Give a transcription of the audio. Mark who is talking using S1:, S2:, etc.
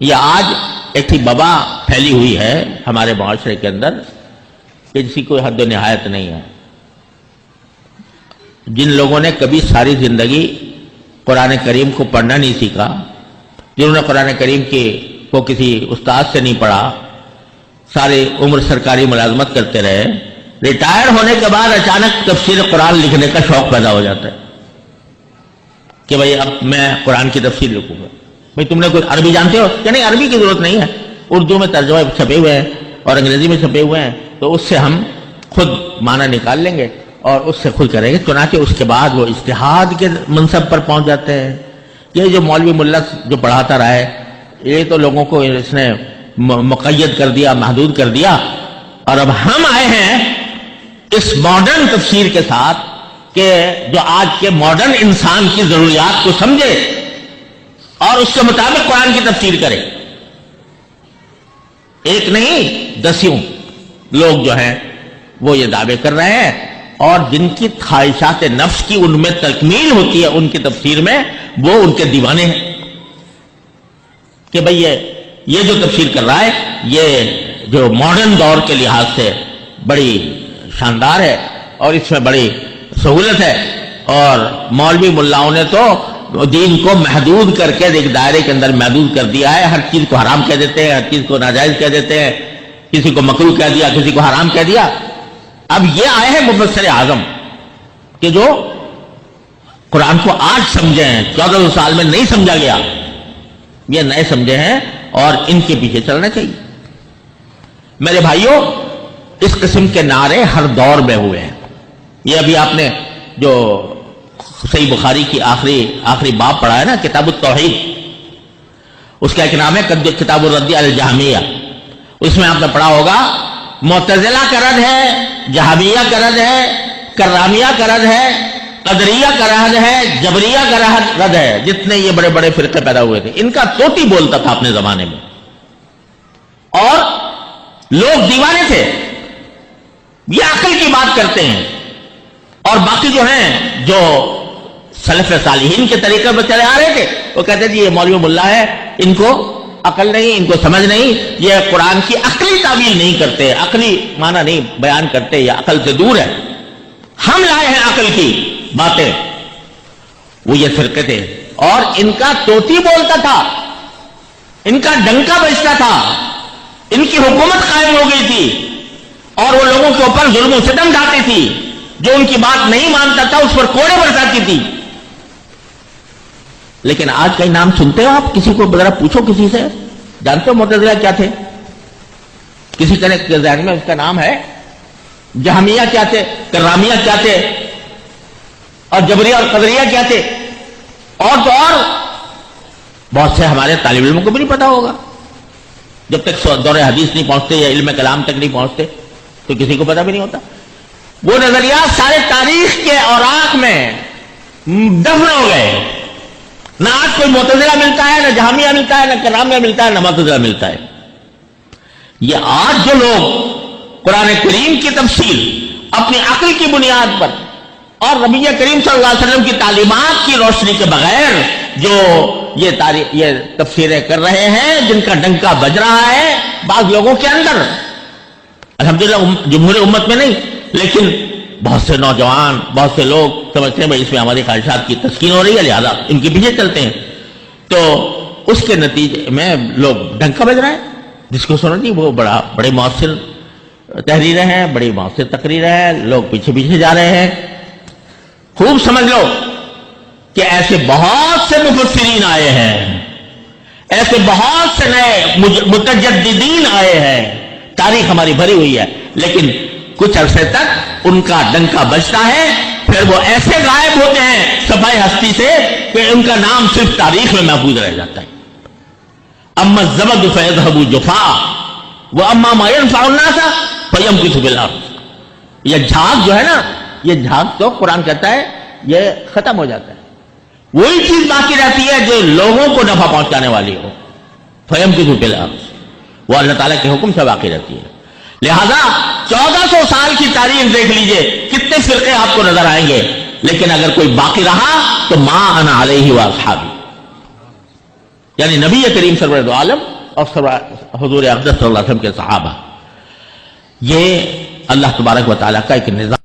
S1: یہ آج ایک ہی وبا پھیلی ہوئی ہے ہمارے معاشرے کے اندر کہ جس کی کوئی حد و نہایت نہیں ہے. جن لوگوں نے کبھی ساری زندگی قرآن کریم کو پڑھنا نہیں سیکھا، جنہوں نے قرآن کریم کو کسی استاد سے نہیں پڑھا، ساری عمر سرکاری ملازمت کرتے رہے، ریٹائر ہونے کے بعد اچانک تفسیر قرآن لکھنے کا شوق پیدا ہو جاتا ہے کہ بھئی اب میں قرآن کی تفسیر لکھوں گا. بھئی تم نے کوئی عربی جانتے ہو کہ نہیں؟ عربی کی ضرورت نہیں ہے، اردو میں ترجمے چھپے ہوئے ہیں اور انگریزی میں چھپے ہوئے ہیں، تو اس سے ہم خود معنی نکال لیں گے اور اس سے خود کریں گے. چنانچہ اس کے بعد وہ اجتہاد کے منصب پر پہنچ جاتے ہیں. یہ جو مولوی ملا جو پڑھاتا رہا ہے، یہ تو لوگوں کو اس نے مقید کر دیا، محدود کر دیا، اور اب ہم آئے ہیں اس ماڈرن تفسیر کے ساتھ کہ جو آج کے ماڈرن انسان کی ضروریات کو سمجھے اور اس کے مطابق قرآن کی تفسیر کرے. ایک نہیں دسیوں لوگ جو ہیں وہ یہ دعوے کر رہے ہیں، اور جن کی خواہشات نفس کی ان میں تکمیل ہوتی ہے ان کی تفسیر میں، وہ ان کے دیوانے ہیں کہ بھئی یہ جو تفسیر کر رہا ہے یہ جو ماڈرن دور کے لحاظ سے بڑی شاندار ہے اور اس میں بڑی سہولت ہے. اور مولوی ملاؤں نے تو دین کو محدود کر کے ایک دائرے کے اندر محدود کر دیا ہے. ہر چیز کو حرام کہہ دیتے ہیں، ہر چیز کو ناجائز کہہ دیتے ہیں، کسی کو مکروہ کہہ دیا، کسی کو حرام کہہ دیا. اب یہ آئے ہیں مفسر اعظم کہ جو قرآن کو آج سمجھے ہیں، 1400 سال میں نہیں سمجھا گیا، یہ نئے سمجھے ہیں اور ان کے پیچھے چلنا چاہیے. میرے بھائیوں، اس قسم کے نعرے ہر دور میں ہوئے ہیں. یہ ابھی آپ نے جو صحیح بخاری کی آخری باب پڑھا ہے نا، کتاب التوحید، اس کا ایک نام ہے کتاب الرد علی الجہمیہ. اس میں آپ نے پڑھا ہوگا معتزلہ کا رد ہے، جہمیہ کا رد ہے، کرامیہ کا رد ہے، قدریہ کا رد ہے، جبریہ کا رد ہے. جتنے یہ بڑے بڑے فرقے پیدا ہوئے تھے، ان کا توتی بولتا تھا اپنے زمانے میں، اور لوگ دیوانے تھے. یہ عقل کی بات کرتے ہیں، اور باقی جو ہیں جو سلف صالحین کے طریقے پر چلے آ رہے تھے وہ کہتے تھے یہ مولوی ملا ہے، ان کو عقل نہیں، ان کو سمجھ نہیں، یہ قرآن کی عقلی تعویل نہیں کرتے، عقلی معنی نہیں بیان کرتے، یہ عقل سے دور ہے. ہم لائے ہیں عقل کی باتیں. وہ یہ فرقے تھے، اور ان کا توتی بولتا تھا، ان کا ڈنکا بجتا تھا، ان کی حکومت قائم ہو گئی تھی، اور وہ لوگوں کے اوپر ظلم و ستم ڈھاتی تھی. جو ان کی بات نہیں مانتا تھا اس پر کوڑے برساتی تھی. لیکن آج کئی نام سنتے ہو آپ؟ کسی کو ذرا پوچھو، کسی سے جانتے ہو معتزلہ کیا تھے؟ کسی طرح کے ذہن میں اس کا نام ہے؟ جہمیہ کیا تھے؟ کرامیہ کیا تھے؟ اور جبریہ اور قدریہ کیا تھے؟ اور تو اور بہت سے ہمارے طالب علموں کو بھی نہیں پتا ہوگا. جب تک دور حدیث نہیں پہنچتے یا علم کلام تک نہیں پہنچتے تو کسی کو پتا بھی نہیں ہوتا. وہ نظریات سارے تاریخ کے اوراق میں دفن ہو گئے. نہ آج کوئی معتزلہ ملتا ہے، نہ جہمیہ ملتا ہے، نہ کرامیہ ملتا ہے، نہ معتزلہ ملتا ہے. یہ آج جو لوگ قرآن کریم کی تفسیر اپنی عقل کی بنیاد پر اور نبی کریم صلی اللہ علیہ وسلم کی تعلیمات کی روشنی کے بغیر جو یہ تفسیریں کر رہے ہیں، جن کا ڈنکا بج رہا ہے بعض لوگوں کے اندر، الحمدللہ جمہور امت میں نہیں، لیکن بہت سے نوجوان، بہت سے لوگ سمجھتے ہیں بھائی اس میں ہماری خواہشات کی تسکین ہو رہی ہے، لہذا ان کے پیچھے چلتے ہیں. تو اس کے نتیجے میں لوگ ڈنکا بج رہا ہے. جس کو سنو جی وہ بڑے مؤثر تحریریں ہیں، بڑی مؤثر تقریریں ہیں، لوگ پیچھے پیچھے جا رہے ہیں. خوب سمجھ لو کہ ایسے بہت سے مفسرین آئے ہیں، ایسے بہت سے نئے متجددین آئے ہیں. تاریخ ہماری بھری ہوئی ہے، لیکن کچھ عرصے تک ان کا ڈنکا بجتا ہے، پھر وہ ایسے غائب ہوتے ہیں صفحہ ہستی سے کہ ان کا نام صرف تاریخ میں محفوظ رہ جاتا ہے. اما الزبد فیذهب جفاء واما ما ينفع الناس فيمكث بالارض. یہ جھاگ جو ہے نا، یہ جھاگ تو قرآن کہتا ہے یہ ختم ہو جاتا ہے، وہی چیز باقی رہتی ہے جو لوگوں کو نفع پہنچانے والی ہو. فيمكث بالارض، وہ اللہ تعالیٰ کے حکم سے باقی رہتی ہے. لہذا 1400 سال کی تاریخ دیکھ لیجئے، کتنے فرقے آپ کو نظر آئیں گے، لیکن اگر کوئی باقی رہا تو ما انا علیہ واصحابی، یعنی نبی کریم سرور دو عالم اور حضور اقدس صلی اللہ علیہ وسلم کے صحابہ. یہ اللہ تبارک و تعالیٰ کا ایک نظام